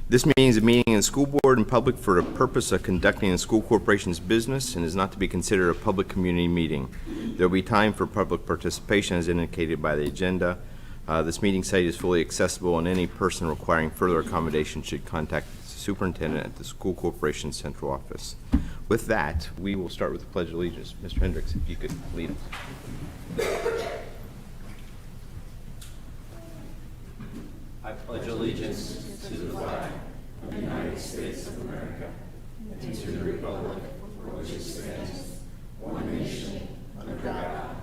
This meeting is a meeting of the school board and public for the purpose of conducting the school corporation's business and is not to be considered a public community meeting. There will be time for public participation as indicated by the agenda. This meeting site is fully accessible, and any person requiring further accommodation should contact the superintendent at the school corporation central office. With that, we will start with the Pledge of Allegiance. Mr. Hendricks, if you could lead us. I pledge allegiance to the flag of the United States of America and to the republic for which it stands, one nation, under God,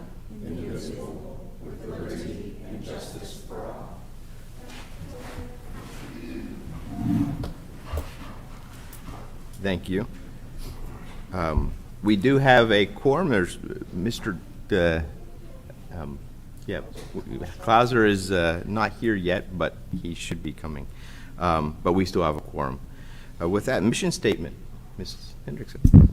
indivisible, with liberty and justice for all. Thank you. We do have a quorum. There's Mr. Clauser is not here yet, but he should be coming. But we still have a quorum. With that, mission statement, Mrs. Hendrickson.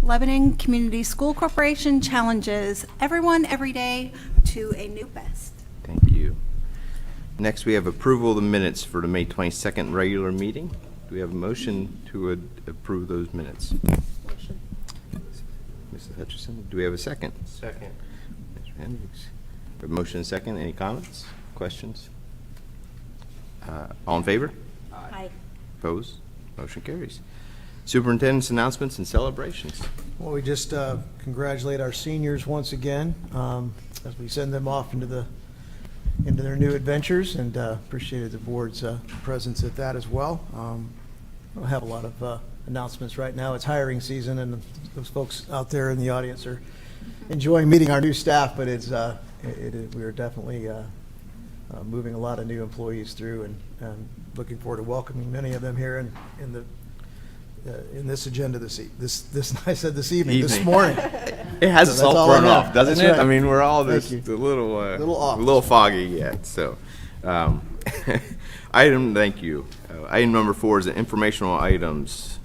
Lebanon Community School Corporation challenges everyone every day to a new best. Thank you. Next, we have approval of the minutes for the May 22nd regular meeting. Do we have a motion to approve those minutes? Motion. Mrs. Hutchison, do we have a second? Second. Mr. Hendricks. We have a motion and a second. Any comments, questions? All in favor? Aye. Opposed? Motion carries. Superintendent's announcements and celebrations. Well, we just congratulate our seniors once again as we send them off into their new adventures, and appreciated the board's presence at that as well. I don't have a lot of announcements right now. It's hiring season, and those folks out there in the audience are enjoying meeting our new staff, but we are definitely moving a lot of new employees through, and looking forward to welcoming many of them here in this agenda this evening. This morning. It has us So that's all all I thrown have. off, doesn't That's it? right. I mean, we're all Thank this you. a little off. a little foggy yet. So, thank you. Item number 4 is the informational items.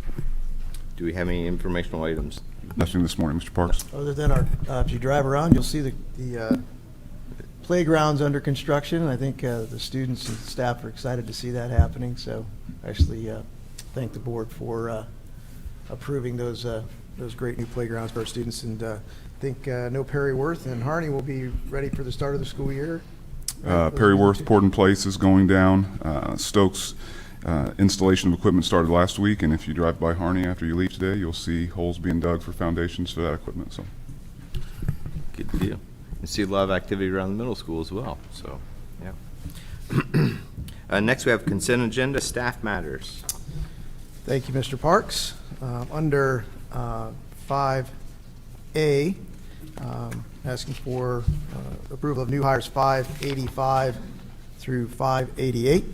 Do we have any informational items? Nothing this morning, Mr. Parks. Other than if you drive around, you'll see the playgrounds under construction. I think the students and staff are excited to see that happening. So actually thank the board for approving those great new playgrounds for our students. And I think No Perry Worth and Harney will be ready for the start of the school year. Perry Worth, Port and Place is going down. Stokes installation of equipment started last week, and if you drive by Harney after you leave today, you'll see holes being dug for foundations for that equipment. So, Good deal. You see a lot of activity around the middle school as well. So, yeah. Next, we have consent agenda, staff matters. Thank you, Mr. Parks. Under 5A, asking for approval of new hires 585 through 588.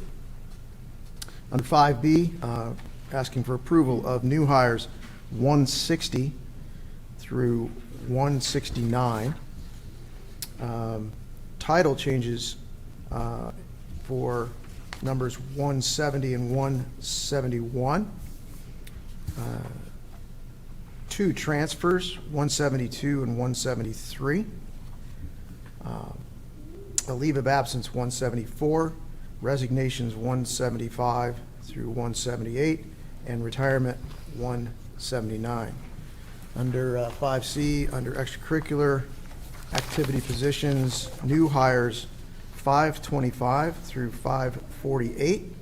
Under 5B, asking for approval of new hires 160 through 169. Title changes for numbers 170 and 171. 2 transfers, 172 and 173. A leave of absence 174, resignations 175 through 178, and retirement 179. Under 5C, under extracurricular activity positions, new hires 525 through 548,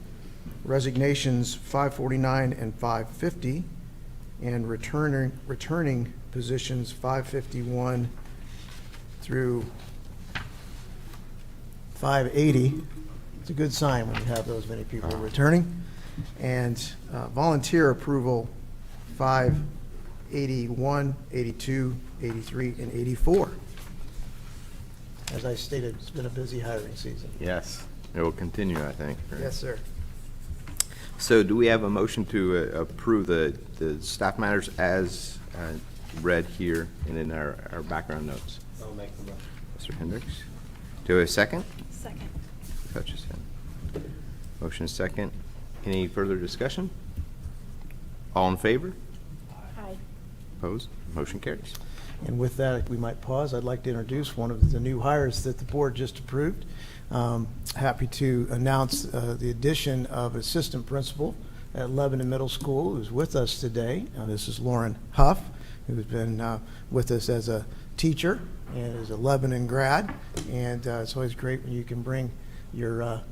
resignations 549 and 550, and returning positions 551 through 580. It's a good sign when you have those many people returning. And volunteer approval 581, 82, 83, and 84. As I stated, it's been a busy hiring season. Yes, it will continue, I think. Yes, sir. So do we have a motion to approve the staff matters as read here and in our background notes? I'll make the motion. Mr. Hendricks? Do we have a second? Second. Mrs. Hutchison. Motion is second. Any further discussion? All in favor? Aye. Opposed? Motion carries. And with that, we might pause. I'd like to introduce one of the new hires that the board just approved. Happy to announce the addition of assistant principal at Lebanon Middle School, who's with us today. This is Lauren Huff, who's been with us as a teacher and is a Lebanon grad. And it's always great when you can bring your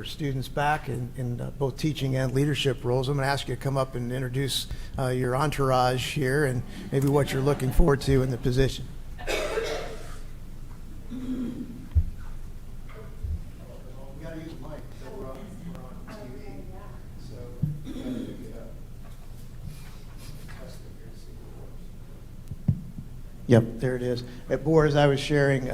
students back in both teaching and leadership roles. I'm going to ask you to come up and introduce your entourage here and maybe what you're looking forward to in the position. Yep, there it is. At board, as I was sharing,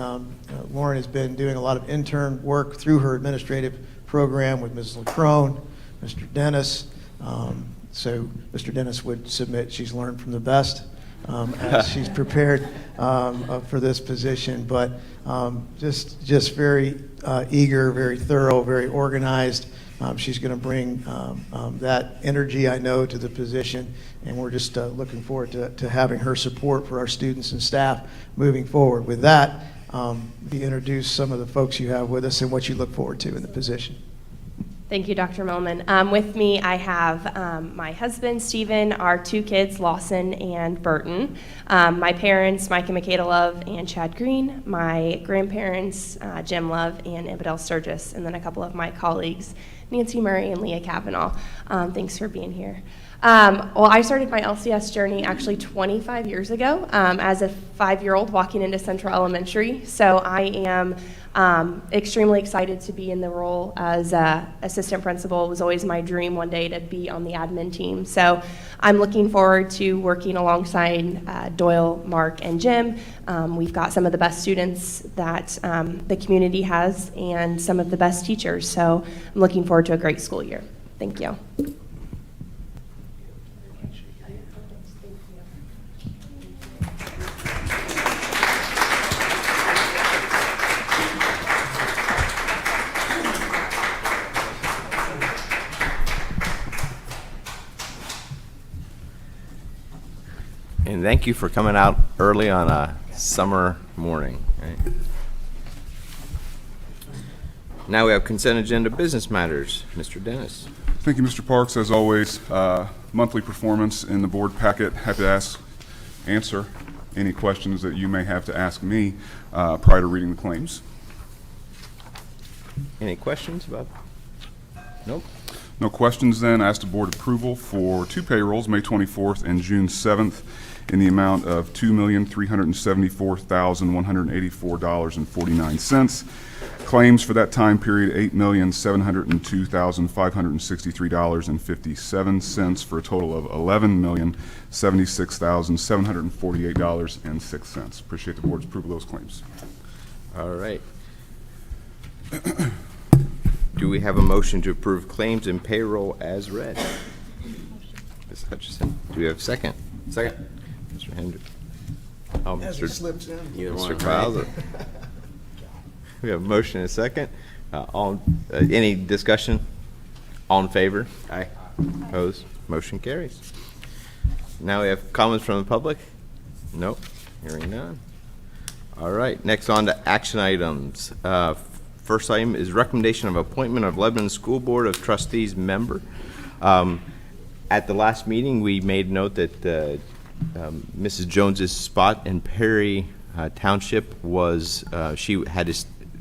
Lauren has been doing a lot of intern work through her administrative program with Mrs. LaCrone, Mr. Dennis. So Mr. Dennis would submit she's learned from the best as she's prepared for this position, but just very eager, very thorough, very organized. She's going to bring that energy, I know, to the position, and we're just looking forward to having her support for our students and staff moving forward. With that, we introduce some of the folks you have with us and what you look forward to in the position. Thank you, Dr. Millman. With me, I have my husband, Stephen, our two kids, Lawson and Burton, my parents, Mike and Makeda Love and Chad Green, my grandparents, Jim Love and Ibadel Sturgis, and then a couple of my colleagues, Nancy Murray and Leah Kavanaugh. Thanks for being here. Well, I started my LCS journey actually 25 years ago as a 5-year-old walking into Central Elementary. So I am extremely excited to be in the role as assistant principal. It was always my dream one day to be on the admin team. So I'm looking forward to working alongside Doyle, Mark, and Jim. We've got some of the best students that the community has and some of the best teachers. So I'm looking forward to a great school year. Thank you. And thank you for coming out early on a summer morning. Right? Now we have consent agenda business matters. Mr. Dennis. Thank you, Mr. Parks. As always, monthly performance in the board packet. Happy to answer any questions that you may have to ask me prior to reading the claims. Any questions about? Nope. No questions then. I ask the board approval for 2 payrolls, May 24th and June 7th, in the amount of $2,374,184.49. Claims for that time period, $8,702,563.57 for a total of $11,076,748.06. Appreciate the board's approval of those claims. All right. Do we have a motion to approve claims and payroll as read? Ms. Hutchison, do we have a second? Second. Mr. Hendry. Oh, As it slips in. Mr. Krause. We have a motion and a second. Any discussion? All in favor? Aye. Opposed? Motion carries. Now we have comments from the public? Nope. Hearing none. All right. Next on to action items. First item is recommendation of appointment of Lebanon School Board of Trustees member. At the last meeting, we made note that Mrs. Jones's spot in Perry Township was, she had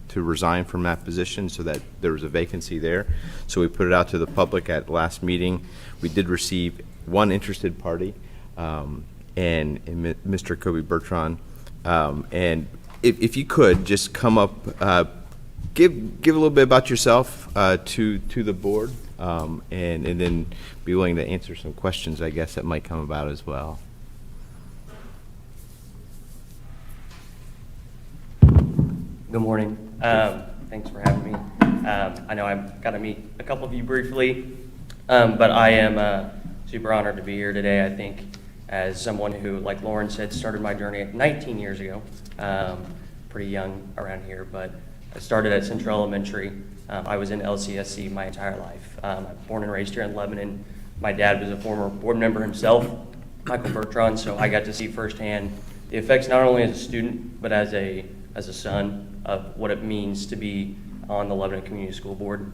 to resign from that position, so that there was a vacancy there. So we put it out to the public at last meeting. We did receive one interested party, and Mr. Kobe Bertrand. And if you could just come up, give a little bit about yourself to the board, and then be willing to answer some questions, I guess, that might come about as well. Good morning. Thanks for having me. I know I've got to meet a couple of you briefly, but I am super honored to be here today. I think as someone who, like Lauren said, started my journey 19 years ago, pretty young around here, but I started at Central Elementary. I was in LCSC my entire life. I'm born and raised here in Lebanon. My dad was a former board member himself, Michael Bertrand, so I got to see firsthand the effects not only as a student, but as a son of what it means to be on the Lebanon Community School Board.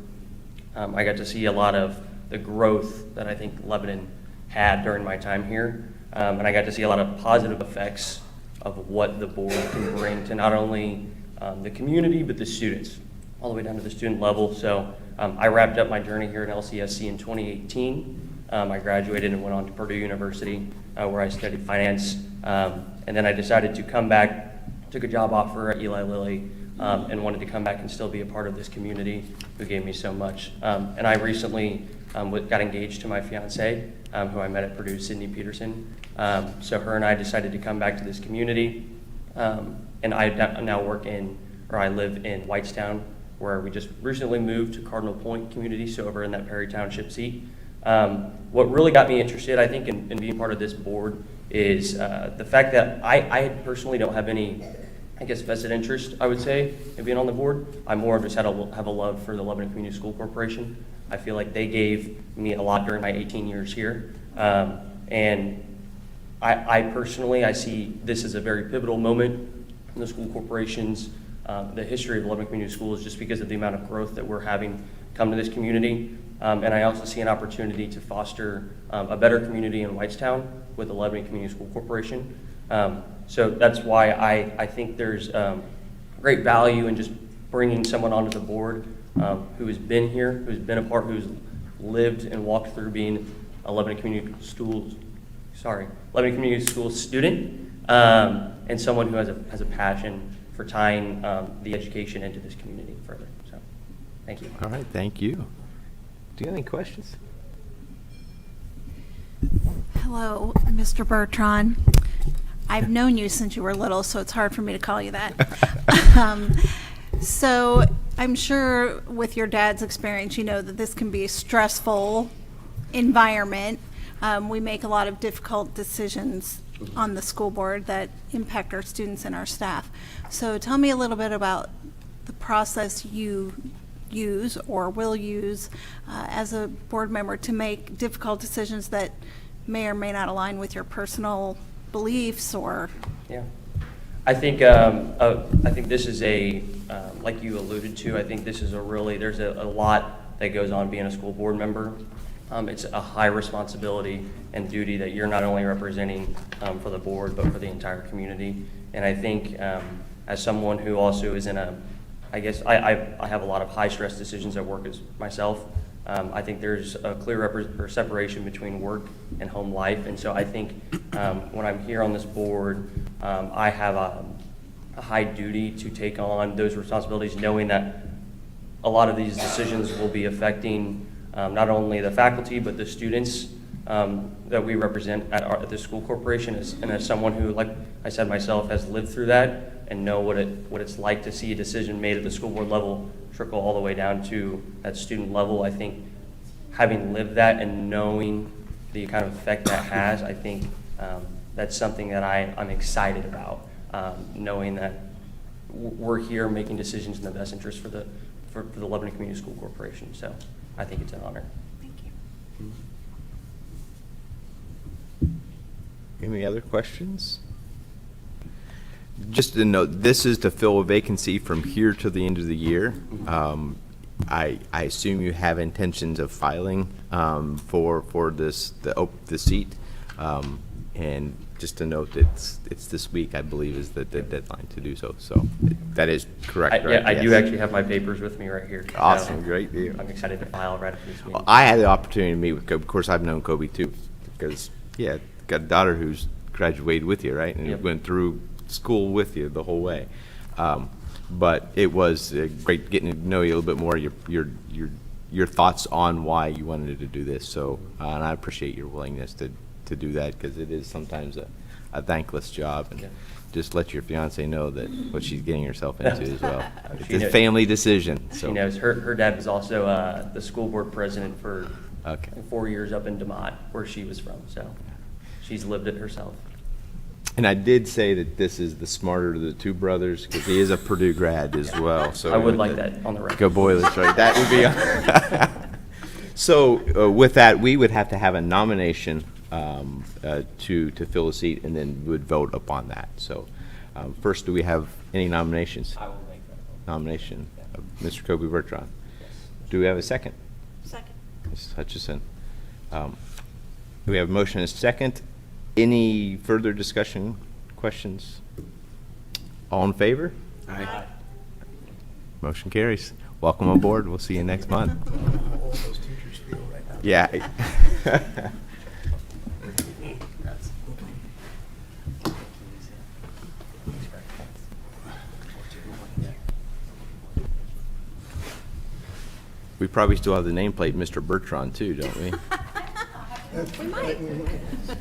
I got to see a lot of the growth that I think Lebanon had during my time here, and I got to see a lot of positive effects of what the board can bring to not only the community, but the students, all the way down to the student level. So I wrapped up my journey here at LCSC in 2018. I graduated and went on to Purdue University, where I studied finance, and then I decided to come back, took a job offer at Eli Lilly, and wanted to come back and still be a part of this community who gave me so much. And I recently got engaged to my fiance, who I met at Purdue, Sydney Peterson. So her and I decided to come back to this community, and I now I live in Whitestown, where we just recently moved to Cardinal Point community, so over in that Perry Township seat. What really got me interested, I think, in being part of this board is the fact that I personally don't have any, I guess, vested interest, I would say, in being on the board. I more just have a love for the Lebanon Community School Corporation. I feel like they gave me a lot during my 18 years here. And I personally, I see this as a very pivotal moment in the school corporation's the history of Lebanon Community Schools, just because of the amount of growth that we're having come to this community. And I also see an opportunity to foster a better community in Whitestown with the Lebanon Community School Corporation. So that's why I think there's great value in just bringing someone onto the board who has been here, who's been a part, who's lived and walked through being a Lebanon Community School student, and someone who has a passion for tying the education into this community further. So, thank you. All right, thank you. Do you have any questions? Hello, Mr. Bertrand. I've known you since you were little, so it's hard for me to call you that. So I'm sure with your dad's experience, you know that this can be a stressful environment. We make a lot of difficult decisions on the school board that impact our students and our staff. So tell me a little bit about the process you use or will use as a board member to make difficult decisions that may or may not align with your personal beliefs or. Yeah, I think this is like you alluded to. I think this is there's a lot that goes on being a school board member. It's a high responsibility and duty that you're not only representing for the board, but for the entire community. And I think as someone who also is I have a lot of high stress decisions at work as myself. I think there's a clear separation between work and home life. And so I think when I'm here on this board, I have a high duty to take on those responsibilities, knowing that a lot of these decisions will be affecting not only the faculty, but the students that we represent at the school corporation. And as someone who, like I said myself, has lived through that and know what it's like to see a decision made at the school board level trickle all the way down to that student level, I think having lived that and knowing the kind of effect that has, I think that's something that I'm excited about, knowing that we're here making decisions in the best interest for the Lebanon Community School Corporation. So I think it's an honor. Thank you. Any other questions? Just to note, this is to fill a vacancy from here to the end of the year. I assume you have intentions of filing for the seat. And just to note, it's this week, I believe, is the deadline to do so. So that is correct, right? Yeah, I do Yes. actually have my papers with me right here. Awesome, So great deal. I'm excited to file right after this meeting. I had the opportunity to meet with Kobe. Of course, I've known Kobe too, because, yeah, got a daughter who's graduated with you, right? And Yep. went through school with you the whole way. But it was great getting to know you a little bit more, your thoughts on why you wanted to do this. So, and I appreciate your willingness to do that, because it is sometimes a thankless job. And Yeah. just let your fiance know that what she's getting herself into as well. She It's a knows. family decision. So. She knows. Her dad was also the school board president for Okay. 4 years up in DeMott, where she was from. So she's lived it herself. And I did say that this is the smarter of the two brothers, because he is a Purdue grad as well. So I would like that on the record. Go Boilers, right? That would be. So with that, we would have to have a nomination to fill a seat, and then would vote upon that. So first, do we have any nominations? I will make that vote. Nomination of Mr. Kobe Bertrand. Do we have a second? Second. Mrs. Hutchison. We have a motion and a second. Any further discussion, questions? All in favor? Aye. Motion carries. Welcome aboard. We'll see you next month. All those teachers feel right now. Yeah. We probably still have the nameplate Mr. Bertrand too, don't we? We might. In a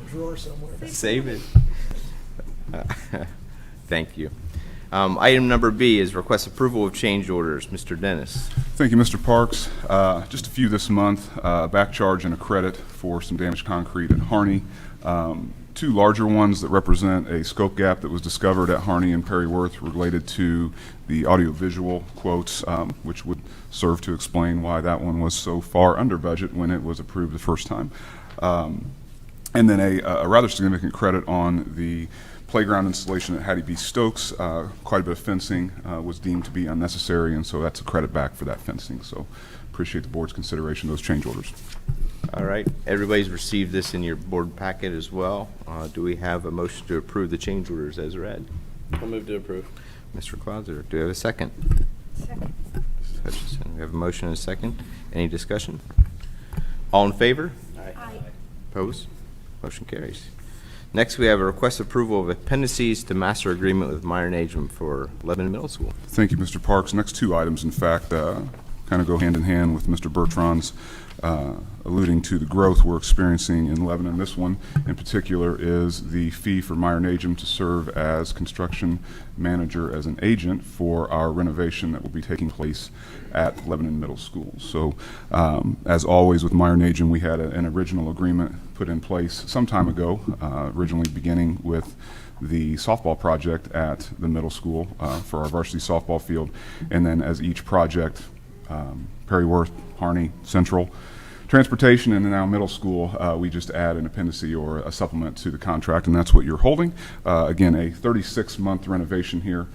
drawer somewhere. Save it. Thank you. Item number B is request approval of change orders. Mr. Dennis. Thank you, Mr. Parks. Just a few this month, back charge and a credit for some damaged concrete at Harney. Two larger ones that represent a scope gap that was discovered at Harney and Perry Worth related to the audiovisual quotes, which would serve to explain why that one was so far under budget when it was approved the first time. And then a rather significant credit on the playground installation at Hattie B. Stokes. Quite a bit of fencing was deemed to be unnecessary, and so that's a credit back for that fencing. So appreciate the board's consideration of those change orders. All right. Everybody's received this in your board packet as well. Do we have a motion to approve the change orders as read? I'll move to approve. Mr. Clauser, do we have a second? Second. Mrs. Hutchison, we have a motion and a second. Any discussion? All in favor? Aye. Opposed? Motion carries. Next, we have a request approval of appendices to master agreement with Meyer Najum for Lebanon Middle School. Thank you, Mr. Parks. Next two items, in fact, kind of go hand in hand with Mr. Bertrand's alluding to the growth we're experiencing in Lebanon. This one in particular is the fee for Meyer Najum to serve as construction manager as an agent for our renovation that will be taking place at Lebanon Middle School. So as always with Meyer Najum, we had an original agreement put in place some time ago, originally beginning with the softball project at the middle school for our varsity softball field. And then as each project, Perry Worth, Harney, Central, Transportation, and now middle school, we just add an appendix or a supplement to the contract, and that's what you're holding. Again, a 36-month renovation here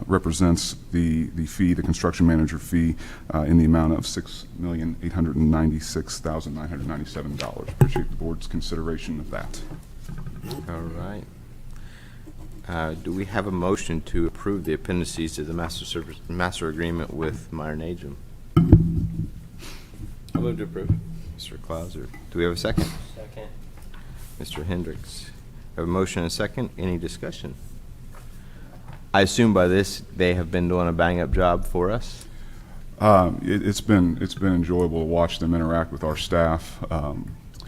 represents the fee, the construction manager fee, in the amount of $6,896,997. Appreciate the board's consideration of that. All right. Do we have a motion to approve the appendices to the master agreement with Meyer Najum? I'll move to approve. Mr. Clauser. Do we have a second? Second. Mr. Hendricks. Have a motion and a second. Any discussion? I assume by this they have been doing a bang-up job for us. It's been enjoyable to watch them interact with our staff,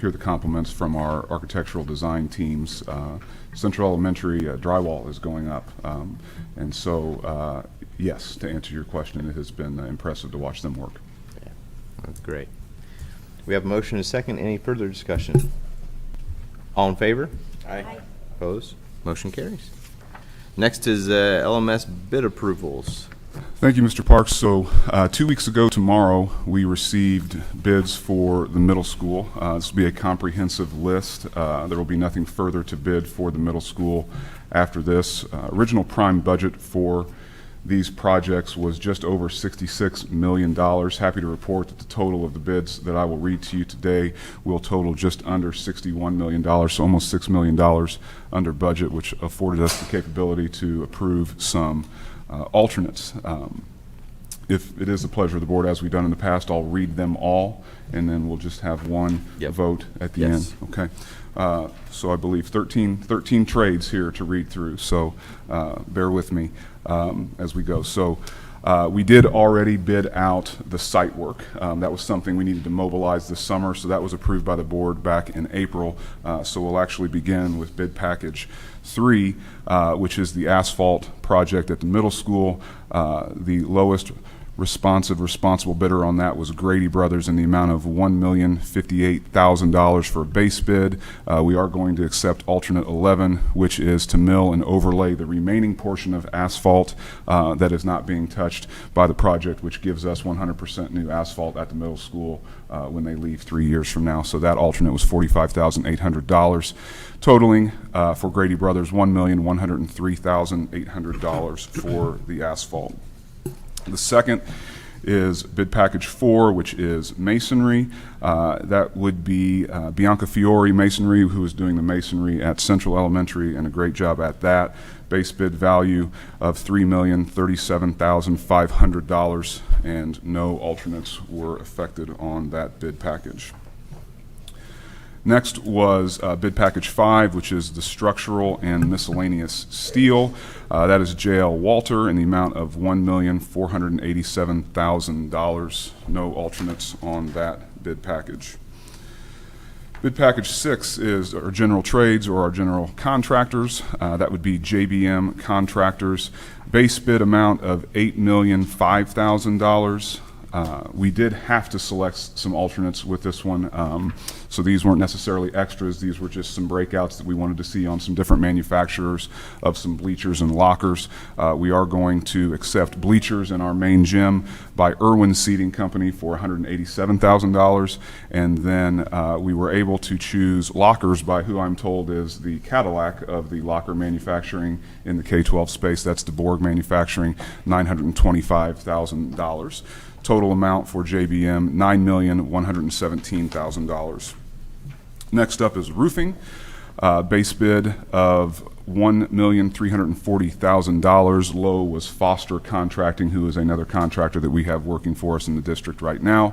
hear the compliments from our architectural design teams. Central Elementary drywall is going up, and so yes, to answer your question, it has been impressive to watch them work. Yeah, that's great. We have a motion and a second. Any further discussion? All in favor? Aye. Opposed? Motion carries. Next is LMS bid approvals. Thank you, Mr. Parks. So 2 weeks ago tomorrow, we received bids for the middle school. This will be a comprehensive list. There will be nothing further to bid for the middle school after this. Original prime budget for these projects was just over $66 million. Happy to report that the total of the bids that I will read to you today will total just under $61 million, so almost $6 million under budget, which afforded us the capability to approve some alternates. If it is the pleasure of the board, as we've done in the past, I'll read them all, and then we'll just have one Yep. vote at the Yes. end. Okay. So I believe 13 trades here to read through, so bear with me as we go. So we did already bid out the site work. That was something we needed to mobilize this summer, so that was approved by the board back in April. So we'll actually begin with bid package 3, which is the asphalt project at the middle school. The lowest responsible bidder on that was Grady Brothers in the amount of $1,058,000 for a base bid. We are going to accept alternate 11, which is to mill and overlay the remaining portion of asphalt that is not being touched by the project, which gives us 100% new asphalt at the middle school when they leave 3 years from now. So that alternate was $45,800, totaling for Grady Brothers $1,103,800 for the asphalt. The second is bid package 4, which is masonry. That would be Bianca Fiore Masonry, who is doing the masonry at Central Elementary, and a great job at that. Base bid value of $3,037,500, and no alternates were affected on that bid package. Next was bid package 5, which is the structural and miscellaneous steel. That is J.L. Walter in the amount of $1,487,000. No alternates on that bid package. Bid package 6 is our general trades or our general contractors. That would be JBM Contractors. Base bid amount of $8,005,000. We did have to select some alternates with this one, so these weren't necessarily extras. These were just some breakouts that we wanted to see on some different manufacturers of some bleachers and lockers. We are going to accept bleachers in our main gym by Irwin Seating Company for $187,000, and then we were able to choose lockers by who I'm told is the Cadillac of the locker manufacturing in the K-12 space. That's DeBorg Manufacturing, $925,000. Total amount for JBM, $9,117,000. Next up is roofing. Base bid of $1,340,000. Low was Foster Contracting, who is another contractor that we have working for us in the district right now.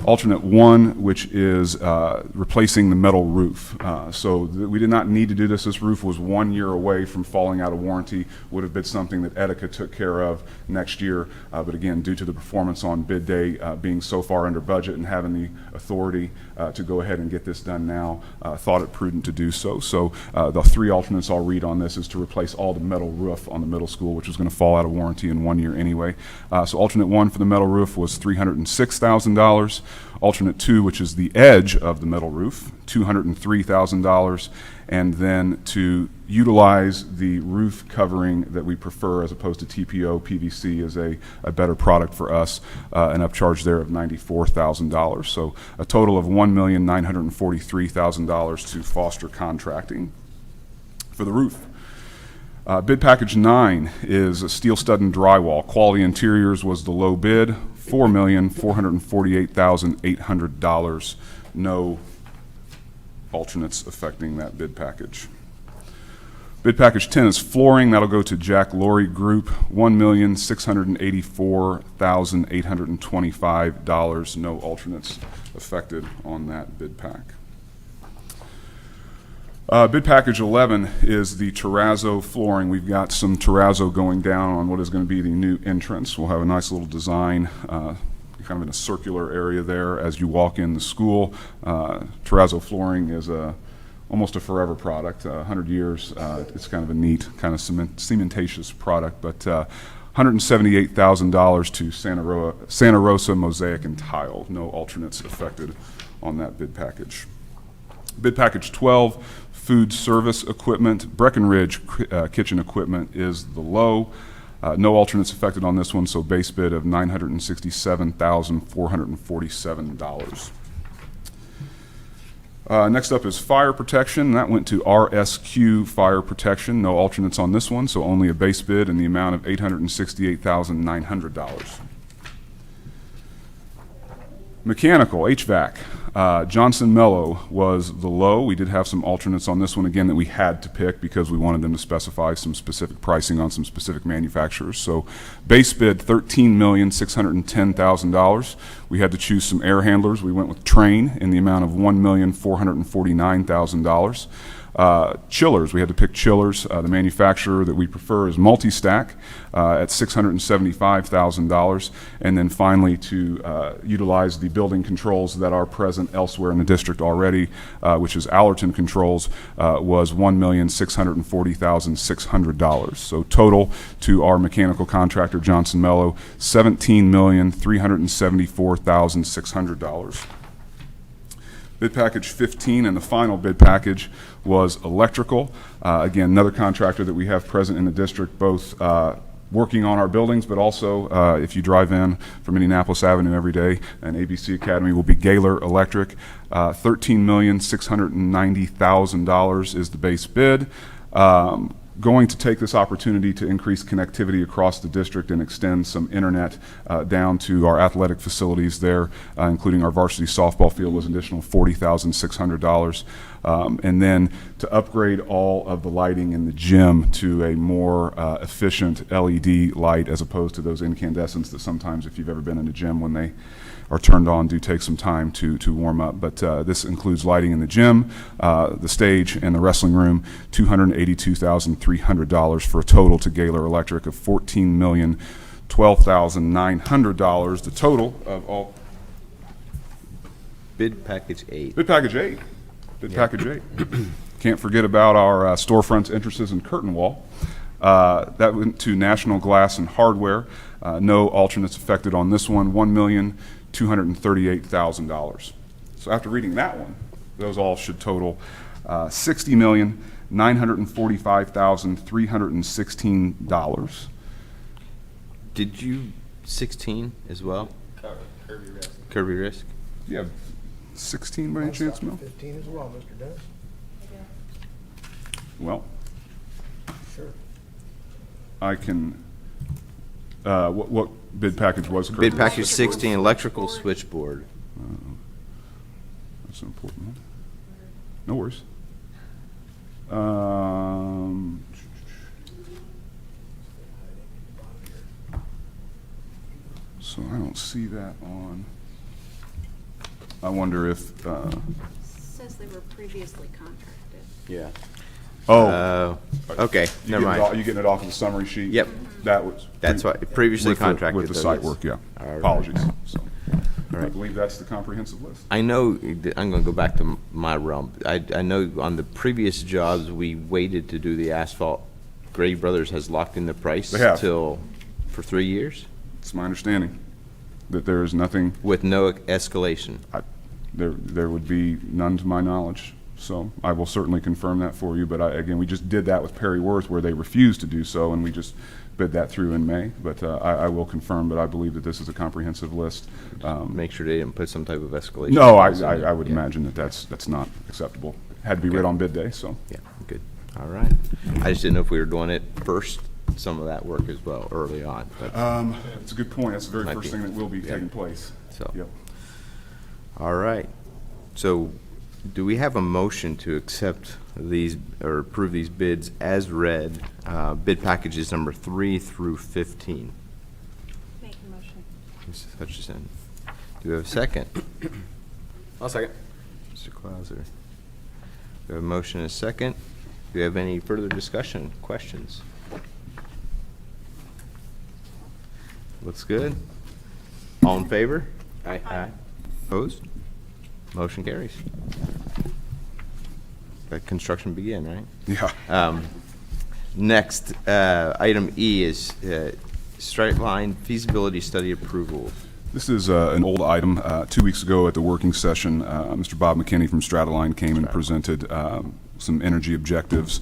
Alternate 1, which is replacing the metal roof. We did not need to do this. This roof was 1 year away from falling out of warranty. Would have been something that Etica took care of next year. But again, due to the performance on bid day being so far under budget and having the authority to go ahead and get this done now, thought it prudent to do so. So the 3 alternates I'll read on this is to replace all the metal roof on the middle school, which was going to fall out of warranty in 1 year anyway. So alternate 1 for the metal roof was $306,000. Alternate 2, which is the edge of the metal roof, $203,000, and then to utilize the roof covering that we prefer as opposed to TPO, PVC is a better product for us, an upcharge there of $94,000. So a total of $1,943,000 to Foster Contracting for the roof. Bid package 9 is a steel stud and drywall. Quality Interiors was the low bid, $4,448,800. No alternates affecting that bid package. Bid package 10 is flooring. That'll go to Jack Laurie Group, $1,684,825. No alternates affected on that bid pack. Bid package 11 is the terrazzo flooring. We've got some terrazzo going down on what is going to be the new entrance. We'll have a nice little design kind of in a circular area there as you walk in the school. Terrazzo flooring is almost a forever product, 100 years. It's kind of a neat, kind of cementatious product, but $178,000 to Santa Rosa Mosaic and Tile. No alternates affected on that bid package. Bid package 12, food service equipment. Breckenridge kitchen equipment is the low. No alternates affected on this one, so base bid of $967,447. Next up is fire protection. That went to RSQ Fire Protection. No alternates on this one, so only a base bid in the amount of $868,900. Mechanical, HVAC. Johnson Mello was the low. We did have some alternates on this one, again, that we had to pick because we wanted them to specify some specific pricing on some specific manufacturers. So base bid, $13,610,000. We had to choose some air handlers. We went with Trane in the amount of $1,449,000. Chillers, we had to pick chillers. The manufacturer that we prefer is Multistack at $675,000. And then finally, to utilize the building controls that are present elsewhere in the district already, which is Allerton Controls, was $1,640,600. So total to our mechanical contractor, Johnson Mello, $17,374,600. Bid package 15 and the final bid package was electrical. Again, another contractor that we have present in the district, both working on our buildings, but also if you drive in from Indianapolis Avenue every day, and ABC Academy will be Gaylor Electric. $13,690,000 is the base bid. Going to take this opportunity to increase connectivity across the district and extend some internet down to our athletic facilities there, including our varsity softball field was an additional $40,600. And then to upgrade all of the lighting in the gym to a more efficient LED light as opposed to those incandescents that sometimes, if you've ever been in a gym, when they are turned on, do take some time to warm up. But this includes lighting in the gym, the stage, and the wrestling room, $282,300 for a total to Gaylor Electric of $14,012,900. The total of all. Bid package 8. Bid package 8. Bid package 8. Can't forget about our storefronts, entrances, and curtain wall. That went to National Glass and Hardware. No alternates affected on this one, $1,238,000. So after reading that one, those all should total $60,945,316. Did you 16 as well? Kirby Risk. Kirby Risk? Do you have 16 by any chance, Mel? 15 as well, Mr. Dennis. Well, Sure. I can, what bid package was? Kirby? Bid package 16, electrical switchboard. That's an important one. No worries. So I don't see that on. I wonder if, Says they were previously contracted. Yeah. oh. Okay, You never getting it off- mind. You getting it off of the summary sheet? Yep. That was. That's why, previously with the- contracted. With the though, site yes. work, yeah. All right. Apologies. So, I right. believe that's the comprehensive list. I know, I'm going to go back to my realm. I know on the previous jobs, we waited to do the asphalt. Gray Brothers has locked in the price They have. for 3 years It's my understanding that there is nothing, with no escalation. there would be none to my knowledge. So I will certainly confirm that for you. But again, we just did that with Perry Worth where they refused to do so, and we just bid that through in May. But I will confirm, but I believe that this is a comprehensive list. Make sure they didn't put some type of escalation. No, clause in I there. would Yeah. imagine that that's not acceptable. Had to be read Okay. on bid day, so. Yeah, good. All right. I just didn't know if we were doing it first, some of that work as well, early on. But It's a good point. That's the very Might first be. thing that will be Yeah. taking place. So. Yep. All right. So do we have a motion to accept these or approve these bids as read, bid packages number 3 through 15? Make a motion. Mrs. Hutchison. Do we have a second? I'll second. Mr. Clauser. We have a motion and a second. Do we have any further discussion, questions? Looks good. All in favor? Aye. Opposed? Motion carries. Let construction begin, right? Yeah. Next, item E is straight line feasibility study approval. This is an old item. 2 weeks ago at the working session, Mr. Bob McKinney from Strataline came and presented some energy objectives.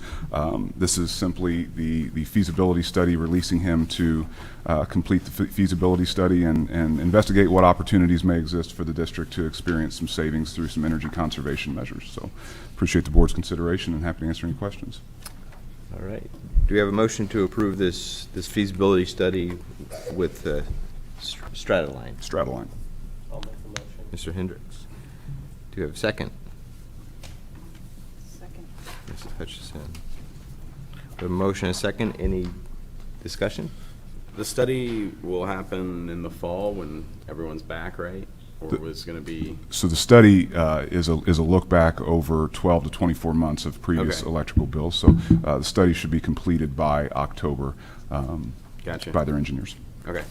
This is simply the feasibility study, releasing him to complete the feasibility study and investigate what opportunities may exist for the district to experience some savings through some energy conservation measures. So appreciate the board's consideration and happy to answer any questions. All right. Do we have a motion to approve this feasibility study with Strataline? Strataline. I'll make the motion. Mr. Hendricks. Do you have a second? Second. Mrs. Hutchison. We have a motion and a second. Any discussion? The study will happen in the fall when everyone's back, right? Or was it going to be, So the study is a look back over 12 to 24 months of previous Okay. electrical bills. So the study should be completed by October Gotcha. by their engineers. All okay.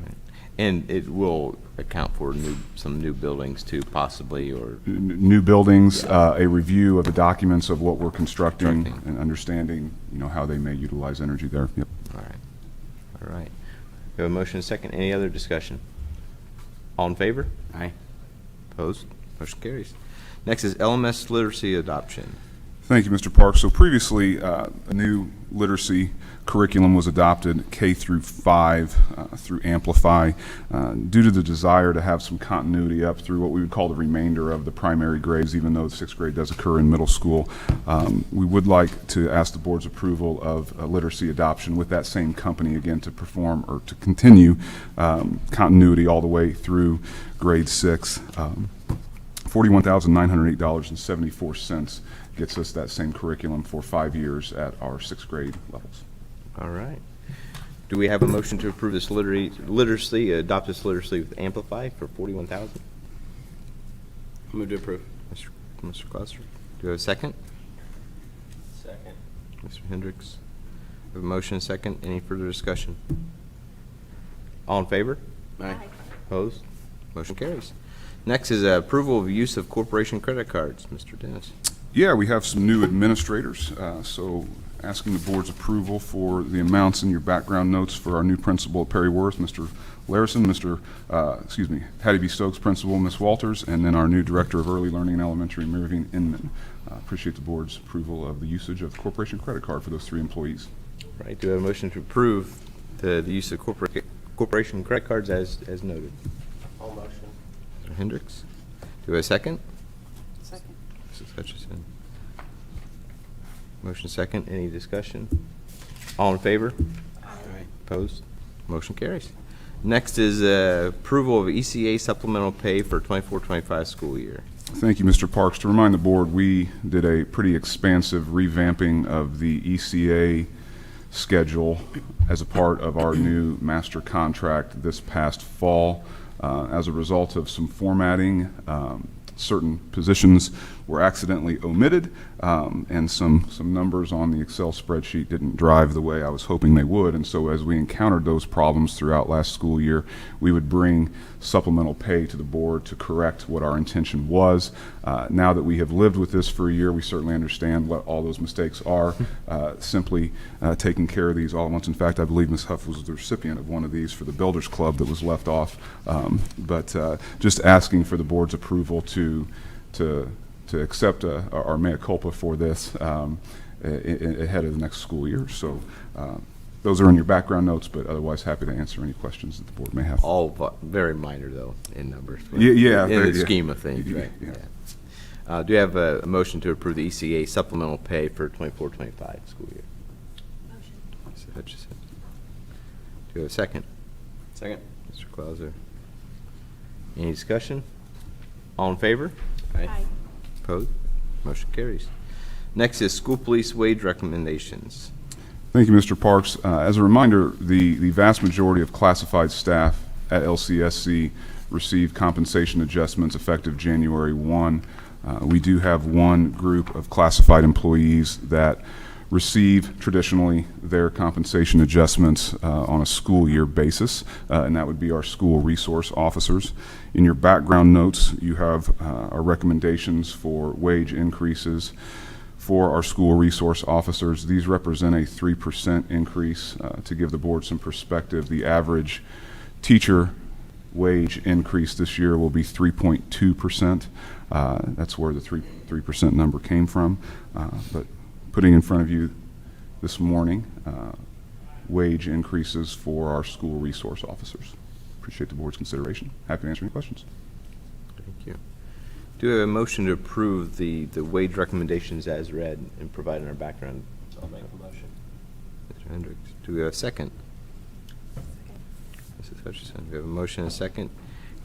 right. And it will account for some new buildings too, possibly, or, New buildings, a review of the documents of what we're constructing Constructing. and understanding, how they may utilize energy there. Yep. all right. All right. We have a motion and a second. Any other discussion? All in favor? Aye. Opposed? Motion carries. Next is LMS literacy adoption. Thank you, Mr. Parks. So previously, a new literacy curriculum was adopted K through 5 through Amplify due to the desire to have some continuity up through what we would call the remainder of the primary grades, even though the 6th grade does occur in middle school. We would like to ask the board's approval of literacy adoption with that same company again to perform or to continue continuity all the way through grade 6. $41,908.74 gets us that same curriculum for 5 years at our 6th grade levels. All right. Do we have a motion to approve this adopt this literacy with Amplify for $41,000? I'll move to approve. Mr. Clauser, do we have a second? Second. Mr. Hendricks? We have a motion and a second. Any further discussion? All in favor? Aye. Opposed? Motion carries. Next is approval of use of corporation credit cards. Mr. Dennis. Yeah, we have some new administrators, so asking the board's approval for the amounts in your background notes for our new principal at Perry Worth, Mr. Larison, Hattie B. Stokes, principal, Ms. Walters, and then our new director of early learning in elementary, Miriam Inman. Appreciate the board's approval of the usage of the corporation credit card for those 3 employees. All right. Do we have a motion to approve the use of corporation credit cards as noted? All motion. Mr. Hendricks? Do we have a second? Second. Mrs. Hutchison. Motion second. Any discussion? All in favor? Aye. Opposed? Motion carries. Next is approval of ECA supplemental pay for 24-25 school year. Thank you, Mr. Parks. To remind the board, we did a pretty expansive revamping of the ECA schedule as a part of our new master contract this past fall. As a result of some formatting, certain positions were accidentally omitted, and some numbers on the Excel spreadsheet didn't drive the way I was hoping they would. And so as we encountered those problems throughout last school year, we would bring supplemental pay to the board to correct what our intention was. Now that we have lived with this for a year, we certainly understand what all those mistakes are. Simply taking care of these all at once. In fact, I believe Ms. Huff was the recipient of one of these for the Builders Club that was left off. But just asking for the board's approval to accept our mea culpa for this ahead of the next school year. So those are in your background notes, but otherwise happy to answer any questions that the board may have. All very minor, though, in numbers. Yeah, In very- the yeah. scheme of things, right? Yeah. Do you have a motion to approve the ECA supplemental pay for 24-25 school year? Motion. Mrs. Hutchison. Do you have a second? Second. Mr. Clauser. Any discussion? All in favor? Aye. Opposed? Motion carries. Next is school police wage recommendations. Thank you, Mr. Parks. As a reminder, the vast majority of classified staff at LCSC receive compensation adjustments effective January 1. We do have one group of classified employees that receive traditionally their compensation adjustments on a school year basis, and that would be our school resource officers. In your background notes, you have our recommendations for wage increases for our school resource officers. These represent a 3% increase. To give the board some perspective, the average teacher wage increase this year will be 3.2%. That's where the 3% number came from. But putting in front of you this morning, wage increases for our school resource officers. Appreciate the board's consideration. Happy to answer any questions. Thank you. Do we have a motion to approve the wage recommendations as read and provided in our background? I'll make a motion. Mr. Hendricks. Do we have a second? Mrs. Hutchison. We have a motion and a second.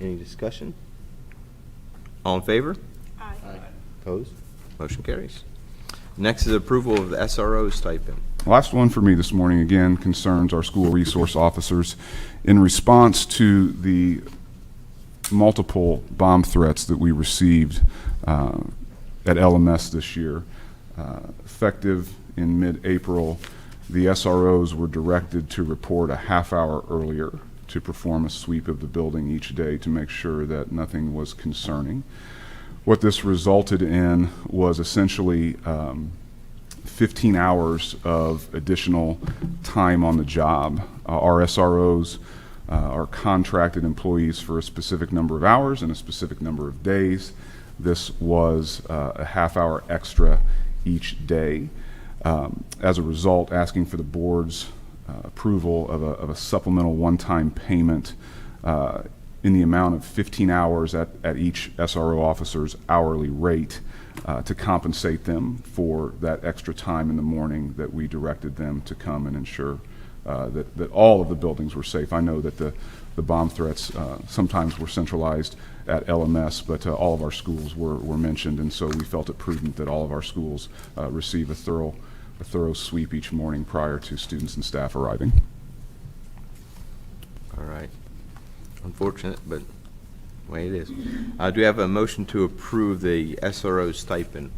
Any discussion? All in favor? Aye. Opposed? Motion carries. Next is approval of the SRO stipend. Last one for me this morning, again, concerns our school resource officers. In response to the multiple bomb threats that we received at LMS this year, effective in mid-April, the SROs were directed to report a half hour earlier to perform a sweep of the building each day to make sure that nothing was concerning. What this resulted in was essentially 15 hours of additional time on the job. Our SROs are contracted employees for a specific number of hours and a specific number of days. This was a half hour extra each day. As a result, asking for the board's approval of a supplemental one-time payment in the amount of 15 hours at each SRO officer's hourly rate to compensate them for that extra time in the morning that we directed them to come and ensure that all of the buildings were safe. I know that the bomb threats sometimes were centralized at LMS, but all of our schools were mentioned, and so we felt it prudent that all of our schools receive a thorough sweep each morning prior to students and staff arriving. All right. Unfortunate, but the way it is. Do we have a motion to approve the SRO stipend?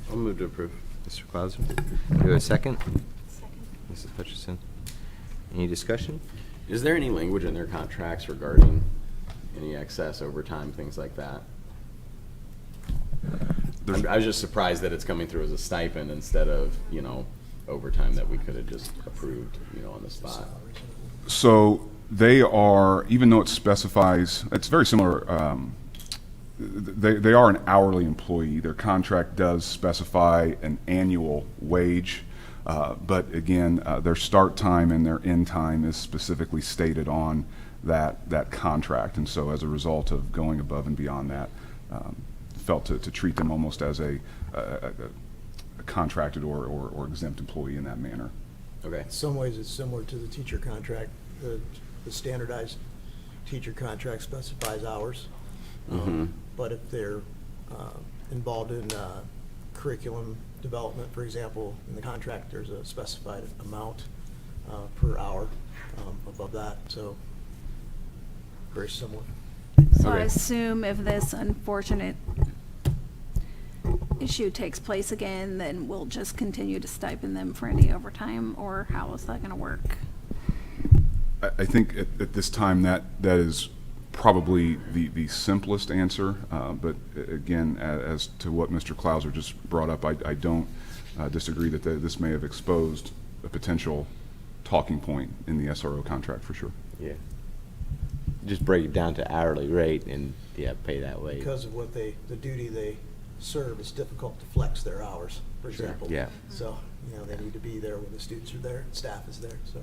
I'll move to approve. Mr. Clauser? Do we have a second? Second. Mrs. Hutchison? Any discussion? Is there any language in their contracts regarding any excess overtime, things like that? I was just surprised that it's coming through as a stipend instead of, overtime that we could have just approved, on the spot. So they are, even though it specifies, it's very similar, they are an hourly employee. Their contract does specify an annual wage, but again, their start time and their end time is specifically stated on that contract. And so as a result of going above and beyond that, felt to treat them almost as a contracted or exempt employee in that manner. Okay. In some ways, it's similar to the teacher contract. The standardized teacher contract specifies hours. But if they're involved in curriculum development, for example, in the contract, there's a specified amount per hour above that. So very similar. So I Okay. assume if this unfortunate issue takes place again, then we'll just continue to stipend them for any overtime, or how is that gonna work? I think at this time that is probably the simplest answer, but again, as to what Mr. Clauser just brought up, I don't disagree that this may have exposed a potential talking point in the SRO contract for sure. Yeah. Just break it down to hourly rate and, pay that way. Because of the duty they serve, it's difficult to flex their hours, for Sure, example. yeah. So, they need to be there when the students are there, staff is there, so.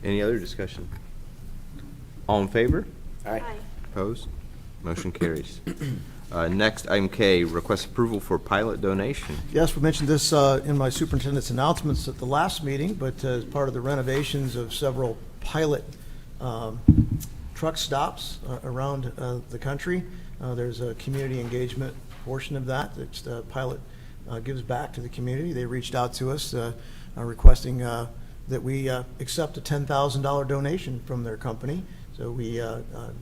Any other discussion? All in favor? Aye. Opposed? Motion carries. Next, item K, request approval for pilot donation. Yes, we mentioned this in my superintendent's announcements at the last meeting, but as part of the renovations of several pilot truck stops around the country, there's a community engagement portion of that the pilot gives back to the community. They reached out to us requesting that we accept a $10,000 donation from their company. So we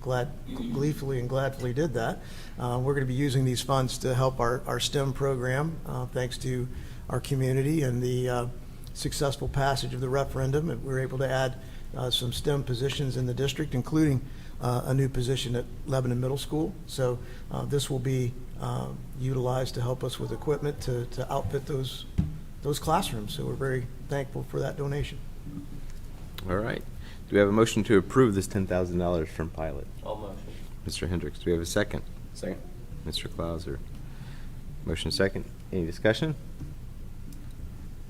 gleefully and gladfully did that. We're going to be using these funds to help our STEM program, thanks to our community and the successful passage of the referendum. And we were able to add some STEM positions in the district, including a new position at Lebanon Middle School. So this will be utilized to help us with equipment to outfit those classrooms. So we're very thankful for that donation. All right. Do we have a motion to approve this $10,000 from pilot? All motion. Mr. Hendricks, do we have a second? Second. Mr. Clauser. Motion second. Any discussion?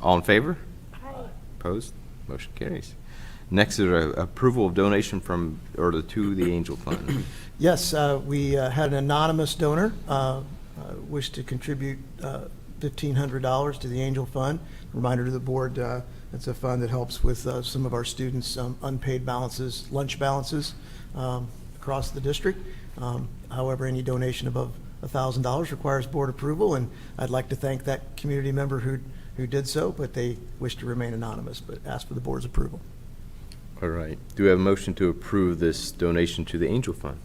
All in favor? Aye. Opposed? Motion carries. Next is approval of donation from, to the Angel Fund. Yes, we had an anonymous donor wish to contribute $1,500 to the Angel Fund. Reminder to the board, it's a fund that helps with some of our students' unpaid balances, lunch balances across the district. However, any donation above $1,000 requires board approval, and I'd like to thank that community member who did so, but they wish to remain anonymous, but ask for the board's approval. All right. Do we have a motion to approve this donation to the Angel Fund?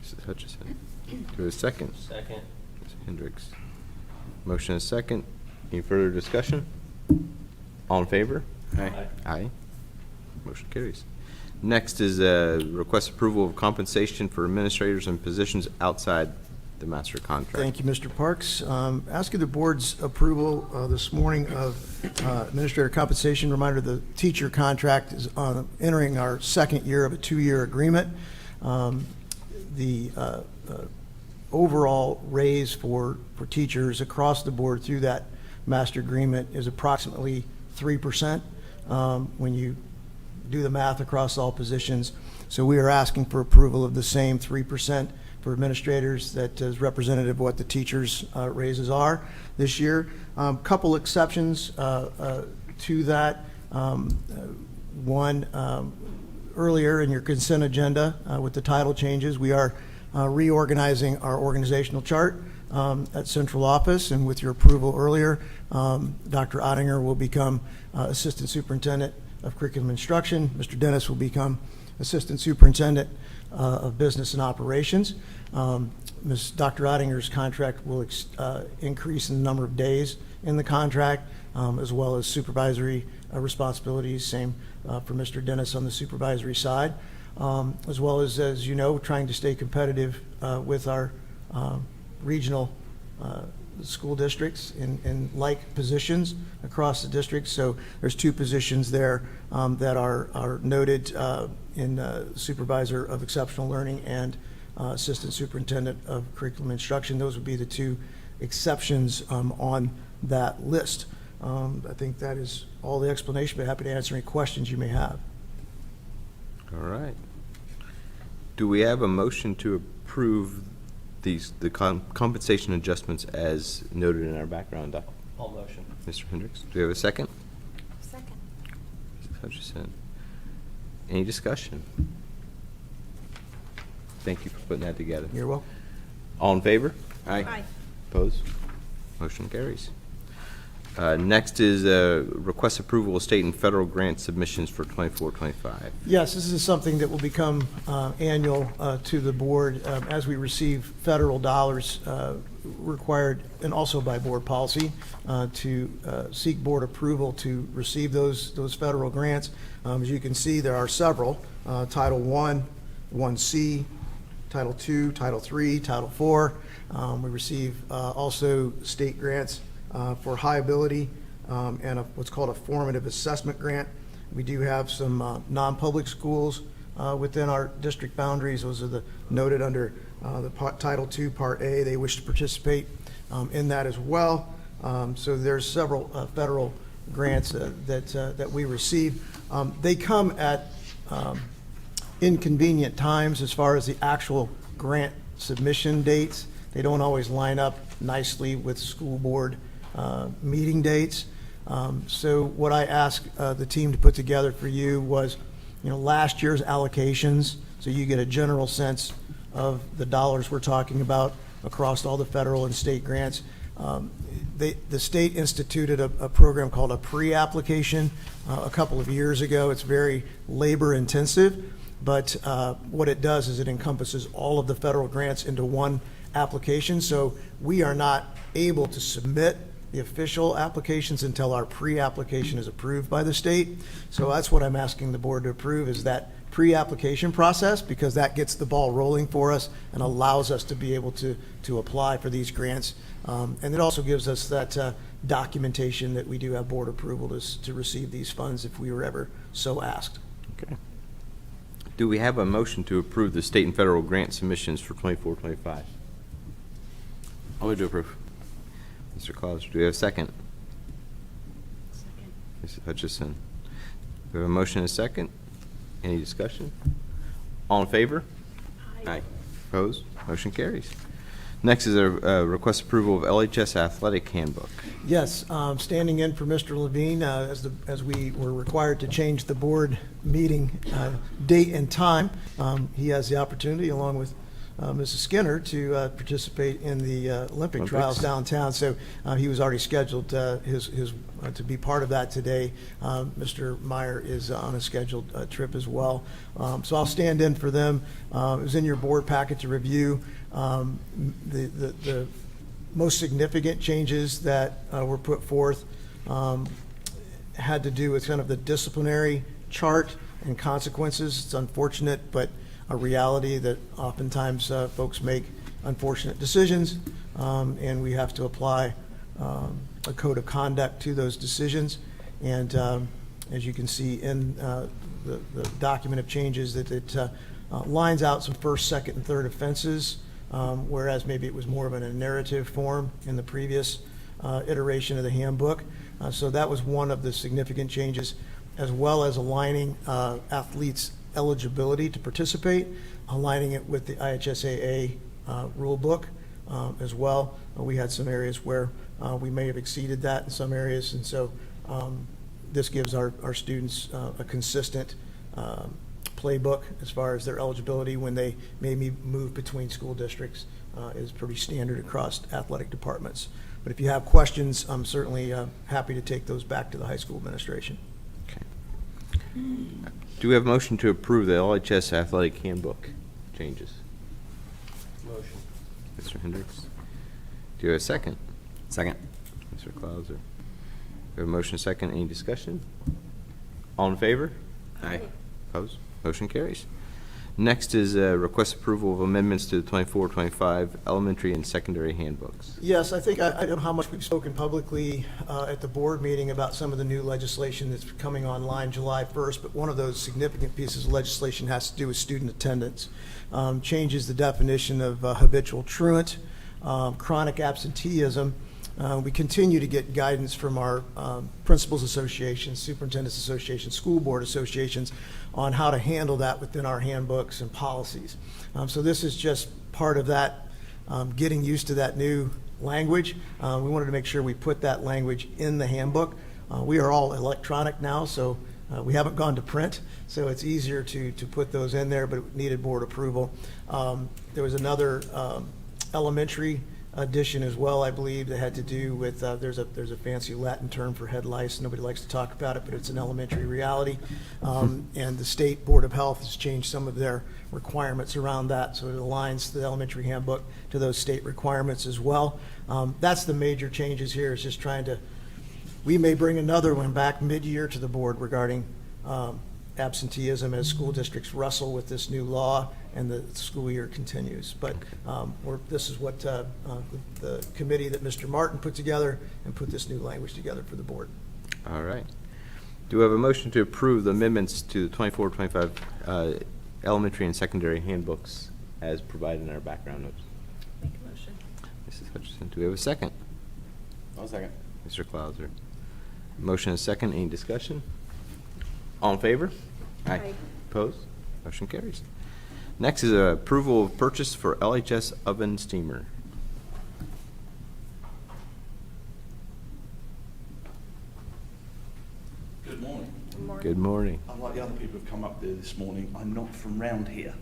Mrs. Hutchison. Do we have a second? Second. Mr. Hendricks. Motion is second. Any further discussion? All in favor? Aye. Aye. Motion carries. Next is request approval of compensation for administrators and positions outside the master contract. Thank you, Mr. Parks. Asking the board's approval this morning of administrator compensation. Reminder, the teacher contract is entering our second year of a 2-year agreement. The overall raise for teachers across the board through that master agreement is approximately 3% when you do the math across all positions. So we are asking for approval of the same 3% for administrators that is representative of what the teachers' raises are this year. Couple exceptions to that. One, earlier in your consent agenda with the title changes, we are reorganizing our organizational chart at central office, and with your approval earlier, Dr. Ottinger will become Assistant Superintendent of Curriculum Instruction. Mr. Dennis will become Assistant Superintendent of Business and Operations. Dr. Ottinger's contract will increase in the number of days in the contract, as well as supervisory responsibilities, same for Mr. Dennis on the supervisory side, as well as you know, trying to stay competitive with our regional school districts in like positions across the district. So there's 2 positions there that are noted in Supervisor of Exceptional Learning and Assistant Superintendent of Curriculum Instruction. Those would be the 2 exceptions on that list. I think that is all the explanation, but happy to answer any questions you may have. All right. Do we have a motion to approve the compensation adjustments as noted in our background doc? All motion. Mr. Hendricks, do we have a second? Second. Mrs. Hutchison. Any discussion? Thank you for putting that together. You're welcome. All in favor? Aye. Opposed? Motion carries. Next is request approval of state and federal grant submissions for 24-25. Yes, this is something that will become annual to the board as we receive federal dollars required, and also by board policy, to seek board approval to receive those federal grants. As you can see, there are several, Title I, 1C, Title II, Title III, Title IV. We receive also state grants for high ability and what's called a formative assessment grant. We do have some non-public schools within our district boundaries. Those are noted under the Title II, Part A. They wish to participate in that as well. So there's several federal grants that we receive. They come at inconvenient times as far as the actual grant submission dates. They don't always line up nicely with school board meeting dates. So what I asked the team to put together for you was, last year's allocations, so you get a general sense of the dollars we're talking about across all the federal and state grants. The state instituted a program called a pre-application a couple of years ago. It's very labor intensive, but what it does is it encompasses all of the federal grants into one application. So we are not able to submit the official applications until our pre-application is approved by the state. So that's what I'm asking the board to approve, is that pre-application process, because that gets the ball rolling for us and allows us to be able to apply for these grants. And it also gives us that documentation that we do have board approval to receive these funds if we were ever so asked. Okay. Do we have a motion to approve the state and federal grant submissions for 24-25? I'll move to approve. Mr. Claus, do we have a second? Second. Mrs. Hutchison. We have a motion and a second. Any discussion? All in favor? Aye. Opposed? Motion carries. Next is a request approval of LHS Athletic Handbook. Yes, standing in for Mr. Levine, as we were required to change the board meeting date and time. He has the opportunity, along with Mrs. Skinner to participate in the Olympic trials Olympics. downtown. So he was already scheduled to be part of that today. Mr. Meyer is on a scheduled trip as well. So I'll stand in for them. It was in your board packet to review. The most significant changes that were put forth had to do with kind of the disciplinary chart and consequences. It's unfortunate, but a reality that oftentimes folks make unfortunate decisions, and we have to apply a code of conduct to those decisions. And as you can see in the document of changes, that it lines out some first, second, and third offenses, whereas maybe it was more of in a narrative form in the previous iteration of the handbook. So that was one of the significant changes, as well as aligning athletes' eligibility to participate, aligning it with the IHSAA rule book as well. We had some areas where we may have exceeded that in some areas, and so this gives our students a consistent playbook as far as their eligibility when they may move between school districts is pretty standard across athletic departments. But if you have questions, I'm certainly happy to take those back to the high school administration. Do we have a motion to approve the LHS athletic handbook changes? Motion. Mr. Hendricks. Do you have a second? Second. Mr. Clauser. We have a motion second. Any discussion? All in favor? Aye. Opposed? Motion carries. Next is request approval of amendments to the 24-25 elementary and secondary handbooks. Yes, I think I know how much we've spoken publicly at the board meeting about some of the new legislation that's coming online July 1st, but one of those significant pieces of legislation has to do with student attendance. Changes the definition of habitual truant, chronic absenteeism. We continue to get guidance from our principals associations, superintendents associations, school board associations on how to handle that within our handbooks and policies. So this is just part of that, getting used to that new language. We wanted to make sure we put that language in the handbook. We are all electronic now, so we haven't gone to print, so it's easier to put those in there, but it needed board approval. There was another elementary addition as well, I believe, that had to do with, there's a fancy Latin term for head lice. Nobody likes to talk about it, but it's an elementary reality. And the State Board of Health has changed some of their requirements around that, so it aligns the elementary handbook to those state requirements as well. That's the major changes here, is just trying to, we may bring another one back mid-year to the board regarding absenteeism as school districts wrestle with this new law and the school year continues. But this is what the committee that Mr. Martin put together and put this new language together for the board. All right. Do we have a motion to approve the amendments to the 24-25 elementary and secondary handbooks as provided in our background notes? Make a motion. Mrs. Hutchison, do we have a second? I'll second. Mr. Clauser. Motion is second. Any discussion? All in favor? Aye. Opposed? Motion carries. Next is approval of purchase for LHS oven steamer. Good morning. Good morning. Unlike the other people who've come up there this morning, I'm not from round here.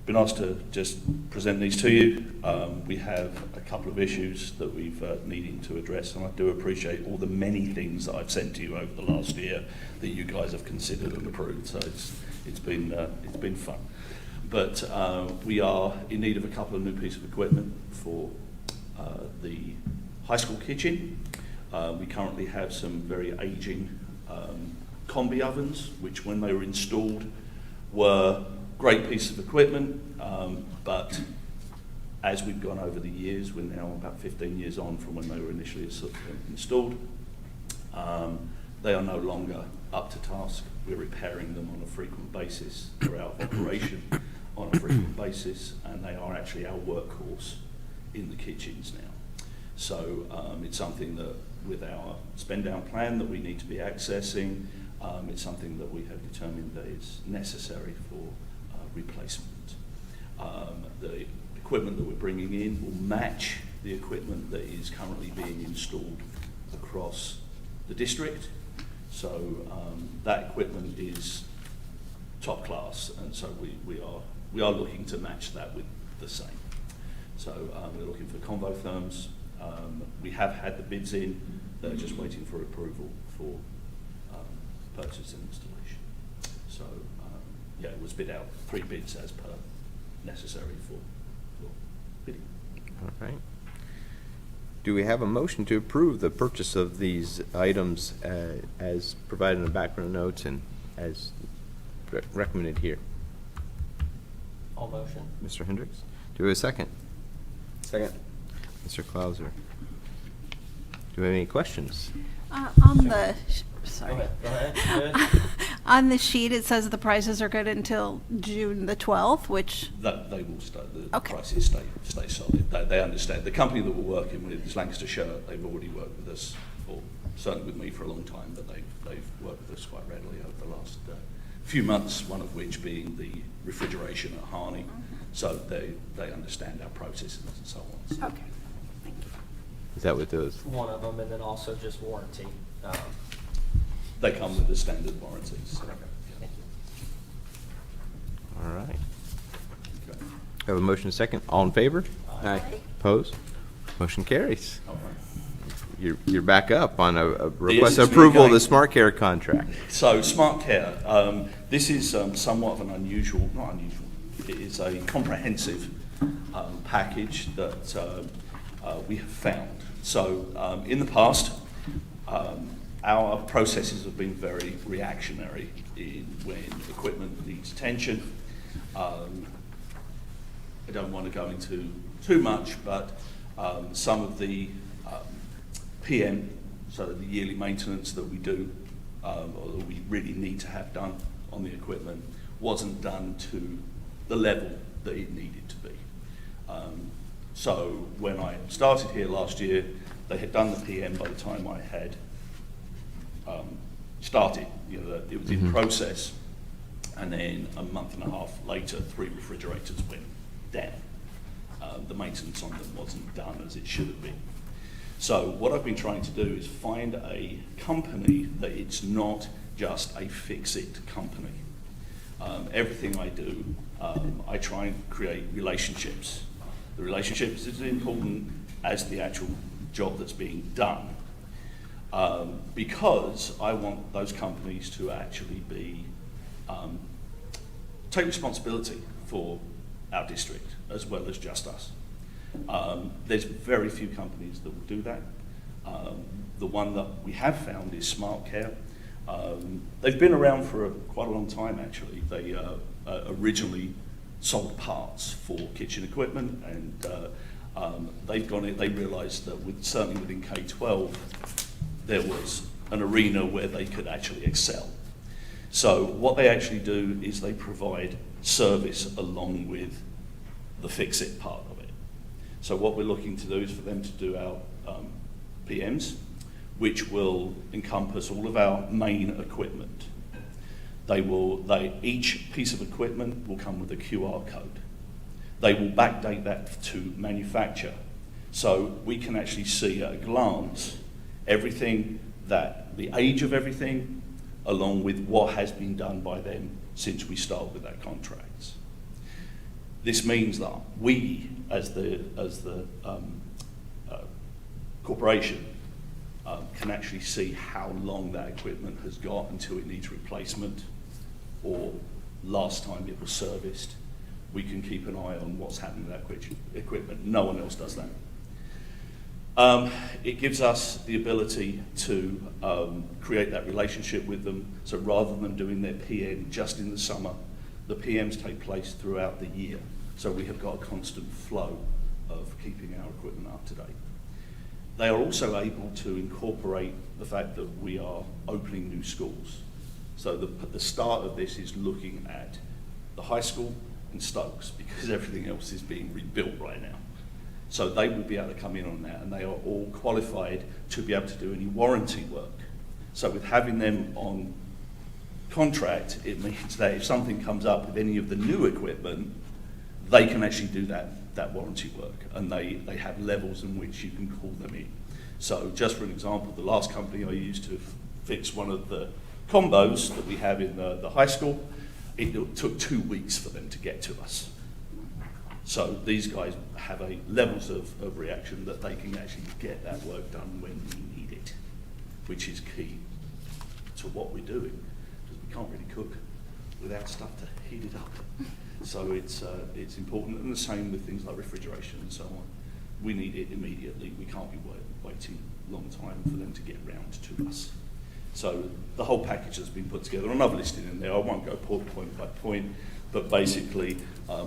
Been asked to just present these to you. We have a couple of issues that we've needing to address, and I do appreciate all the many things that I've sent to you over the last year that you guys have considered and approved. So it's been fun. But we are in need of a couple of new pieces of equipment for the high school kitchen. We currently have some very aging combi ovens, which when they were installed were great piece of equipment, but as we've gone over the years, we're now about 15 years on from when they were initially installed. They are no longer up to task. We're repairing them on a frequent basis throughout operation on a frequent basis, and they are actually our workhorse in the kitchens now. So it's something that with our spend down plan that we need to be accessing, it's something that we have determined that is necessary for replacement. The equipment that we're bringing in will match the equipment that is currently being installed across the district. So that equipment is top class, and so we are looking to match that with the same. So we're looking for convo firms. We have had the bids in. They're just waiting for approval for purchase and installation. So yeah, it was bid out 3 bids as per necessary for bidding. All right. Do we have a motion to approve the purchase of these items as provided in the background notes and as recommended here? All motion. Mr. Hendricks? Do we have a second? Second. Mr. Clauser? Do we have any questions? On the, sorry. Go ahead. On the sheet, it says the prices are good until June the 12th, which, That they will stay. The Okay. prices stay solid. They understand. The company that we're working with is Lancashire. They've already worked with us, or certainly with me for a long time, but they've worked with us quite readily over the last few months. One of which being the refrigeration at Harney. So they understand our processes and so on. So okay, thank you. Is that what those? One of them, and then also just warranty. they come with the standard warranties. So, Thank you. All right. okay. Have a motion and a second. All in favor? Aye. Opposed? Motion carries. All right. You're back up on a request it's approval of the going- Smart Care contract. So Smart Care, this is somewhat of an unusual, not unusual, it is a comprehensive package that we have found. So in the past, our processes have been very reactionary when equipment needs attention. I don't want to go into too much, but some of the PM, so the yearly maintenance that we do, or that we really need to have done on the equipment, wasn't done to the level that it needed to be. So when I started here last year, they had done the PM by the time I had started. You know, it was in process, and then a month and a half later, 3 refrigerators went down. The maintenance on them wasn't done as it should have been. So what I've been trying to do is find a company that it's not just a fix-it company. Everything I do, I try and create relationships. The relationships is as important as the actual job that's being done, because I want those companies to actually be take responsibility for our district as well as just us. There's very few companies that will do that. The one that we have found is Smart Care. They've been around for quite a long time, actually. They originally sold parts for kitchen equipment, and they realised that certainly within K-12, there was an arena where they could actually excel. So what they actually do is they provide service along with the fix-it part of it. So what we're looking to do is for them to do our PMs, which will encompass all of our main equipment. Each piece of equipment will come with a QR code. They will backdate that to manufacture. So we can actually see at a glance everything, the age of everything, along with what has been done by them since we started with our contracts. This means that we, as the corporation, can actually see how long that equipment has got until it needs replacement, or last time it was serviced. We can keep an eye on what's happening with that equipment. No one else does that. It gives us the ability to create that relationship with them. So rather than doing their PM just in the summer, the PMs take place throughout the year. So we have got a constant flow of keeping our equipment up to date. They are also able to incorporate the fact that we are opening new schools. So the start of this is looking at the high school and Stokes, because everything else is being rebuilt right now. So they will be able to come in on that, and they are all qualified to be able to do any warranty work. So with having them on contract, it means that if something comes up with any of the new equipment, they can actually do that warranty work, and they have levels in which you can call them in. So just for an example, the last company I used to fix one of the combos that we have in the high school, it took 2 weeks for them to get to us. So these guys have levels of reaction that they can actually get that work done when we need it, which is key to what we're doing, because we can't really cook without stuff to heat it up. So it's important, and the same with things like refrigeration and so on. We need it immediately. We can't be waiting a long time for them to get round to us. So the whole package has been put together. Another listing in there. I won't go point by point, but basically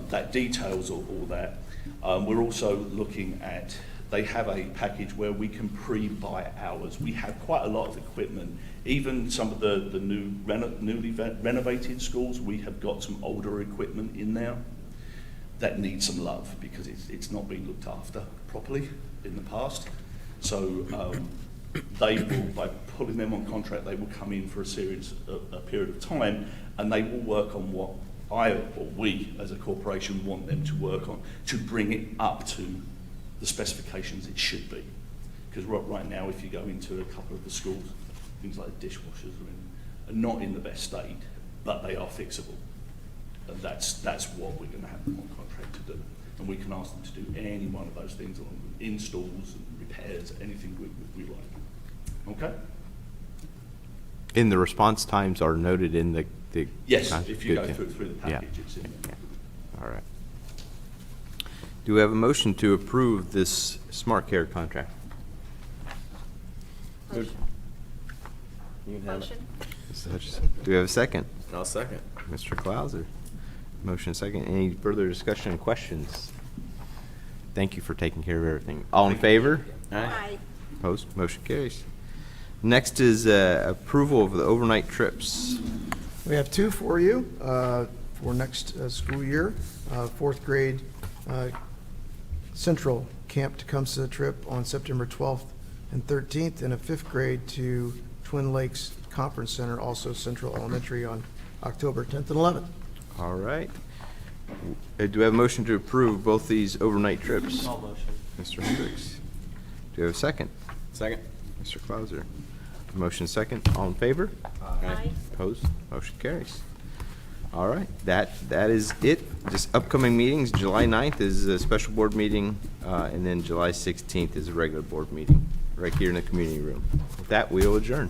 that details all that. We're also looking at, they have a package where we can pre-buy hours. We have quite a lot of equipment. Even some of the newly renovated schools, we have got some older equipment in there that needs some love because it's not been looked after properly in the past. So they will, by pulling them on contract, they will come in for a period of time, and they will work on what we as a corporation want them to work on to bring it up to the specifications it should be. Because right now, if you go into a couple of the schools, things like dishwashers are not in the best state, but they are fixable. And that's what we're going to have them on contract to do. And we can ask them to do any one of those things, along with installs and repairs, anything we like. Okay? And the response times are noted in the Yes, if you Good, go yeah. through the package, it's in there. All right. Do we have a motion to approve this Smart Care contract? Motion. You can have it. Motion. Mr. Hutchison. Do we have a second? I'll second. Mr. Clauser. Motion second. Any further discussion and questions? Thank you for taking care of everything. All in favor? Aye. Opposed? Motion carries. Next is approval of the overnight trips. We have two for you for next school year. Fourth grade Central Camp Tecumseh trip on September 12th and 13th, and a fifth grade to Twin Lakes Conference Center, also Central Elementary, on October 10th and 11th. All right. Do we have a motion to approve both these overnight trips? All motion. Mr. Hendricks. Do we have a second? Second. Mr. Clauser. Motion second. All in favor? Aye. Opposed? Motion carries. All right, that is it. Just upcoming meetings, July 9th is a special board meeting, and then July 16th is a regular board meeting, right here in the community room. With that, we will adjourn.